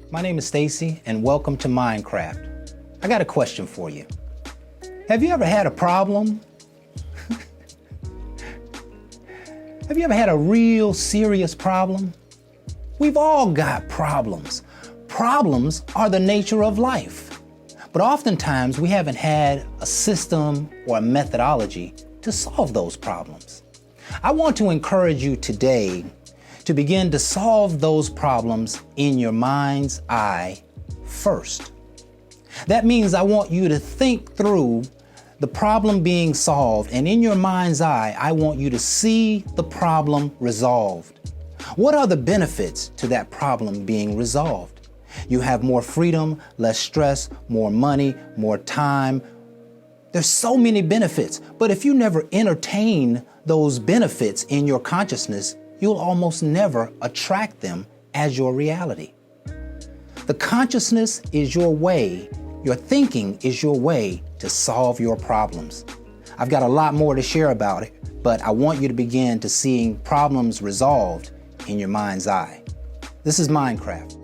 My name is Stacy and welcome to Mindcraft. I got a question for you. Have you ever had a problem? Have you ever had a real serious problem? We've all got problems. Problems are the nature of life. But oftentimes we haven't had a system or a methodology to solve those problems. I want to encourage you today to begin to solve those problems in your mind's eye first. That means I want you to think through the problem being solved, and in your mind's eye, I want you to see the problem resolved. What are the benefits to that problem being resolved? You have more freedom, less stress, more money, more time. There's so many benefits, but if you never entertain those benefits in your consciousness, you'll almost never attract them as your reality. The consciousness is your way, your thinking is your way to solve your problems. I've got a lot more to share about it, but I want you to begin to seeing problems resolved in your mind's eye. This is Mindcraft.